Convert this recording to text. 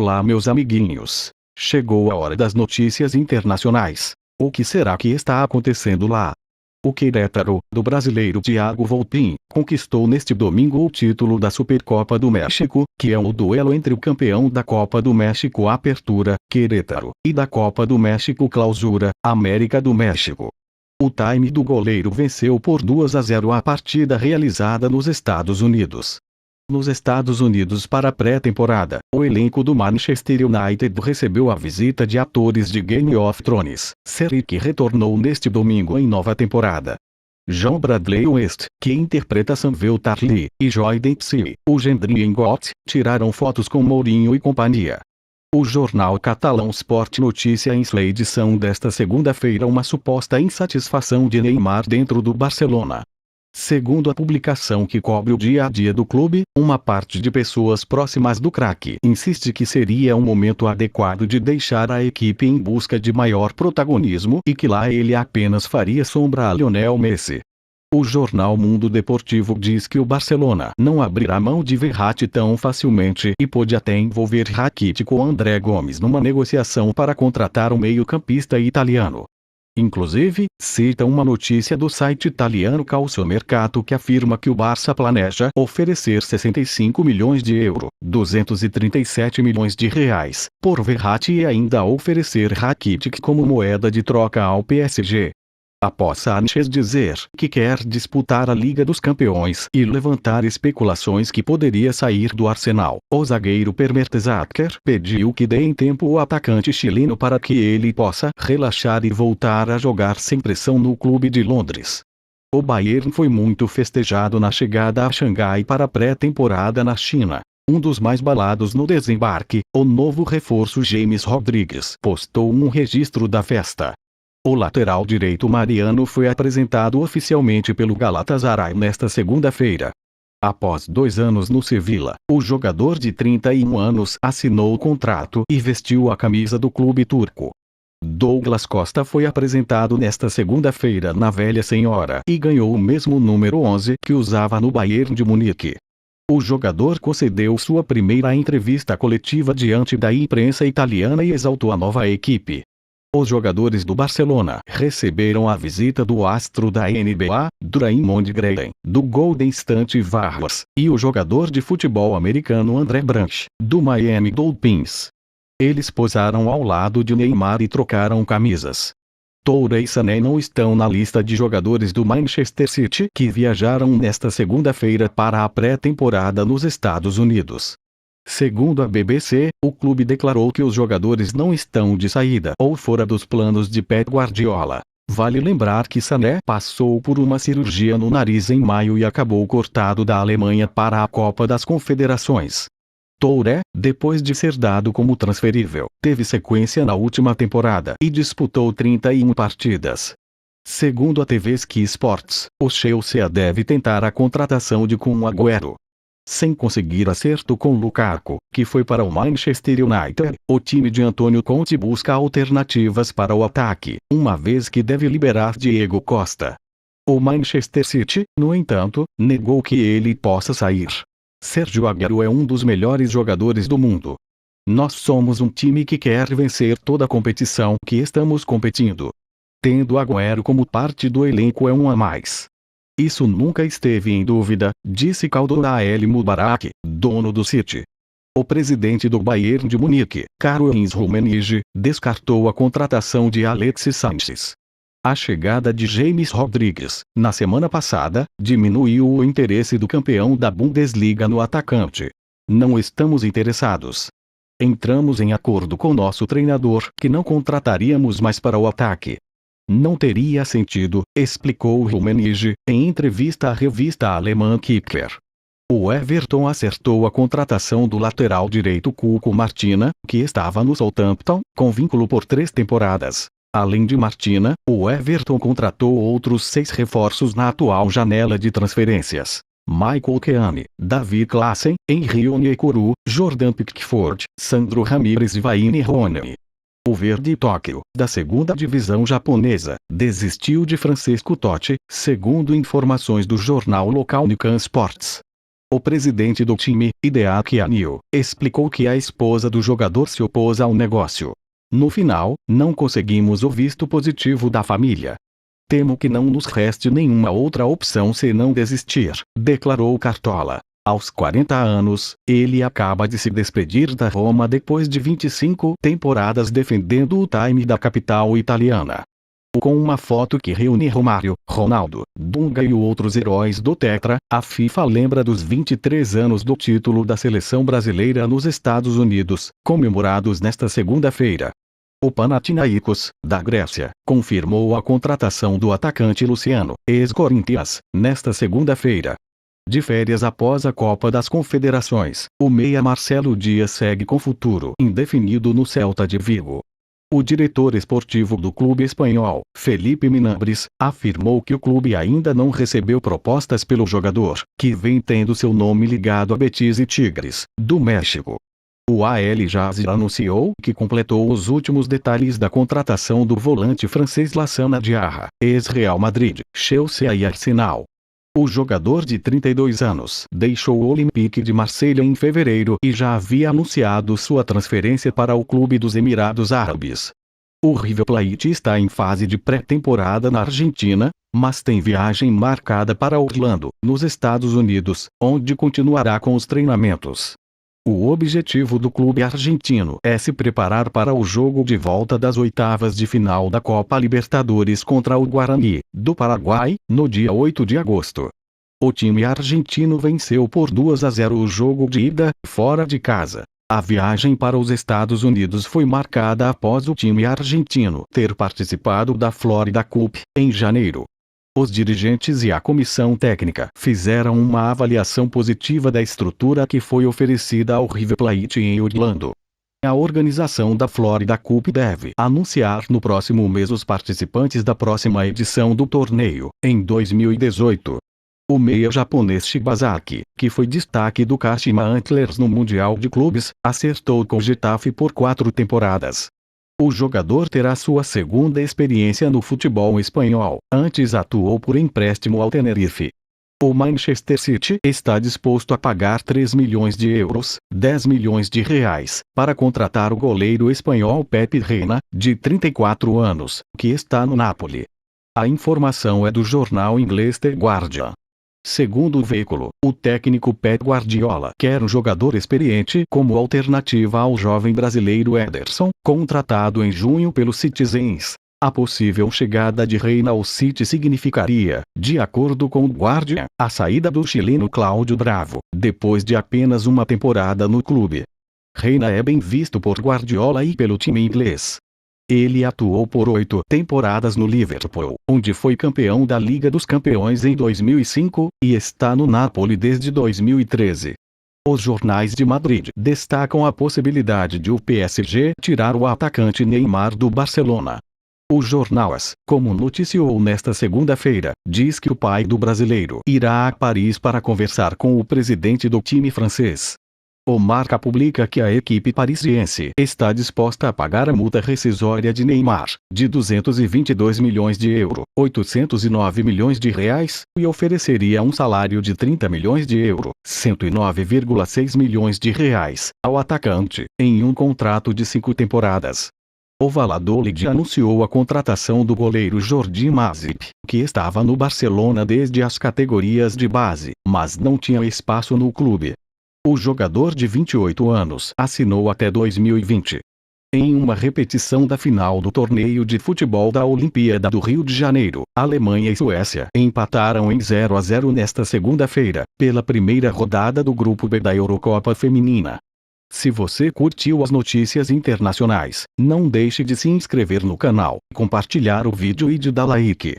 Olá, meus amiguinhos. Chegou a hora das notícias internacionais. O que será que está acontecendo lá? O Querétaro, do brasileiro Thiago Volpin, conquistou neste domingo o título da Supercopa do México, que é o duelo entre o campeão da Copa do México Apertura, Querétaro, e da Copa do México Clausura, América do México. O time do goleiro venceu por 2-0 a partida realizada nos Estados Unidos. Nos Estados Unidos para a pré-temporada, o elenco do Manchester United recebeu a visita de atores de Game of Thrones, série que retornou neste domingo em nova temporada. John Bradley West, que interpreta Samuel Tarly, e Joy Dempsey, o Gendry Got, tiraram fotos com Mourinho e companhia. O jornal catalão Sport Notícia em sua edição desta segunda-feira uma suposta insatisfação de Neymar dentro do Barcelona. Segundo a publicação que cobre o dia a dia do clube, uma parte de pessoas próximas do craque insiste que seria um momento adequado de deixar a equipe em busca de maior protagonismo e que lá ele apenas faria sombra a Lionel Messi. O jornal Mundo Deportivo diz que o Barcelona não abrirá mão de Verratti tão facilmente e pode até envolver Rakitic com André Gomes numa negociação para contratar o meio-campista italiano. Inclusive, cita uma notícia do site italiano Calciomercato que afirma que o Barça planeja oferecer 65 milhões de euro, 237 milhões de reais, por Verratti e ainda oferecer Rakitic como moeda de troca ao PSG. Após Sánchez dizer que quer disputar a Liga dos Campeões e levantar especulações que poderia sair do Arsenal, o zagueiro Per Mertesacker pediu que deem tempo ao atacante chileno para que ele possa relaxar e voltar a jogar sem pressão no clube de Londres. O Bayern foi muito festejado na chegada a Xangai para a pré-temporada na China. Um dos mais balados no desembarque, o novo reforço James Rodrigues postou um registro da festa. O lateral direito Mariano foi apresentado oficialmente pelo Galatasaray nesta segunda-feira. Após 2 anos no Sevilla, o jogador de 31 anos assinou o contrato e vestiu a camisa do clube turco. Douglas Costa foi apresentado nesta segunda-feira na Velha Senhora e ganhou o mesmo número 11 que usava no Bayern de Munique. O jogador concedeu sua primeira entrevista coletiva diante da imprensa italiana e exaltou a nova equipe. Os jogadores do Barcelona receberam a visita do astro da NBA, Draymond Green, do Golden State Warriors, e o jogador de futebol americano André Branch, do Miami Dolphins. Eles posaram ao lado de Neymar e trocaram camisas. Touré e Sané não estão na lista de jogadores do Manchester City que viajaram nesta segunda-feira para a pré-temporada nos Estados Unidos. Segundo a BBC, o clube declarou que os jogadores não estão de saída ou fora dos planos de Pep Guardiola. Vale lembrar que Sané passou por uma cirurgia no nariz em maio e acabou cortado da Alemanha para a Copa das Confederações. Touré, depois de ser dado como transferível, teve sequência na última temporada e disputou 31 partidas. Segundo a TV Sky Sports, o Chelsea deve tentar a contratação de Kun Agüero. Sem conseguir acerto com Lukaku, que foi para o Manchester United, o time de Antônio Conte busca alternativas para o ataque, uma vez que deve liberar Diego Costa. O Manchester City, no entanto, negou que ele possa sair. Sérgio Agüero é um dos melhores jogadores do mundo. Nós somos um time que quer vencer toda a competição que estamos competindo. Tendo Agüero como parte do elenco é um a mais. Isso nunca esteve em dúvida, disse Khaldoul Mubarak, dono do City. O presidente do Bayern de Munique, Karl-Heinz Rummenigge, descartou a contratação de Alexis Sánchez. A chegada de James Rodrigues, na semana passada, diminuiu o interesse do campeão da Bundesliga no atacante. Não estamos interessados. Entramos em acordo com nosso treinador que não contrataríamos mais para o ataque. Não teria sentido, explicou Rummenigge, em entrevista à revista alemã Kicker. O Everton acertou a contratação do lateral direito Cuco Martina, que estava no Southampton, com vínculo por 3 temporadas. Além de Martina, o Everton contratou outros 6 reforços na atual janela de transferências. Michael Keane, David Klaassen, Henry Onyekuru, Jordan Pickford, Sandro Ramírez e Wayne Rooney. O Verde Tóquio, da segunda divisão japonesa, desistiu de Francisco Totti, segundo informações do jornal local Nikkei Sports. O presidente do time, Hideaki Anio, explicou que a esposa do jogador se opôs ao negócio. No final, não conseguimos o visto positivo da família. Temo que não nos reste nenhuma outra opção senão desistir, declarou Cartola. Aos 40 anos, ele acaba de se despedir da Roma depois de 25 temporadas defendendo o time da capital italiana. Com uma foto que reúne Romário, Ronaldo, Dunga e outros heróis do Tetra, a FIFA lembra dos 23 anos do título da seleção brasileira nos Estados Unidos, comemorados nesta segunda-feira. O Panathinaikos, da Grécia, confirmou a contratação do atacante Luciano, ex-Corinthians, nesta segunda-feira. De férias após a Copa das Confederações, o meia Marcelo Dias segue com futuro indefinido no Celta de Vigo. O diretor esportivo do clube espanhol, Felipe Minambres, afirmou que o clube ainda não recebeu propostas pelo jogador, que vem tendo seu nome ligado a Betis e Tigres, do México. O Al Jazeera anunciou que completou os últimos detalhes da contratação do volante francês Lassana Diarra, ex-Real Madrid, Chelsea e Arsenal. O jogador de 32 anos deixou o Olympique de Marselha em fevereiro e já havia anunciado sua transferência para o clube dos Emirados Árabes. O River Plate está em fase de pré-temporada na Argentina, mas tem viagem marcada para Orlando, nos Estados Unidos, onde continuará com os treinamentos. O objetivo do clube argentino é se preparar para o jogo de volta das oitavas de final da Copa Libertadores contra o Guarani, do Paraguai, no dia 8 de agosto. O time argentino venceu por 2-0 o jogo de ida, fora de casa. A viagem para os Estados Unidos foi marcada após o time argentino ter participado da Florida Cup, em janeiro. Os dirigentes e a comissão técnica fizeram uma avaliação positiva da estrutura que foi oferecida ao River Plate em Orlando. A organização da Florida Cup deve anunciar no próximo mês os participantes da próxima edição do torneio, em 2018. O meia japonês Shibazaki, que foi destaque do Kashima Antlers no Mundial de Clubes, acertou com o Getafe por 4 temporadas. O jogador terá sua segunda experiência no futebol espanhol, antes atuou por empréstimo ao Tenerife. O Manchester City está disposto a pagar 3 milhões de euros, 10 milhões de reais, para contratar o goleiro espanhol Pepe Reina, de 34 anos, que está no Napoli. A informação é do jornal inglês The Guardian. Segundo o veículo, o técnico Pep Guardiola quer um jogador experiente como alternativa ao jovem brasileiro Ederson, contratado em junho pelo Citizens. A possível chegada de Reina ao City significaria, de acordo com o Guardian, a saída do chileno Cláudio Bravo, depois de apenas uma temporada no clube. Reina é bem visto por Guardiola e pelo time inglês. Ele atuou por 8 temporadas no Liverpool, onde foi campeão da Liga dos Campeões em 2005, e está no Napoli desde 2013. Os jornais de Madrid destacam a possibilidade de o PSG tirar o atacante Neymar do Barcelona. O jornal AS, como noticiou nesta segunda-feira, diz que o pai do brasileiro irá a Paris para conversar com o presidente do time francês. O Marca publica que a equipe parisiense está disposta a pagar a multa rescisória de Neymar, de 222 milhões de euros, 809 milhões de reais, e ofereceria um salário de 30 milhões de euros, 109,6 milhões de reais, ao atacante, em um contrato de 5 temporadas. O Valladolid anunciou a contratação do goleiro Jordi Masip, que estava no Barcelona desde as categorias de base, mas não tinha espaço no clube. O jogador de 28 anos assinou até 2020. Em uma repetição da final do torneio de futebol da Olimpíada do Rio de Janeiro, Alemanha e Suécia empataram em 0-0 nesta segunda-feira, pela primeira rodada do Grupo B da Eurocopa Feminina. Se você curtiu as notícias internacionais, não deixe de se inscrever no canal, compartilhar o vídeo e de dar like.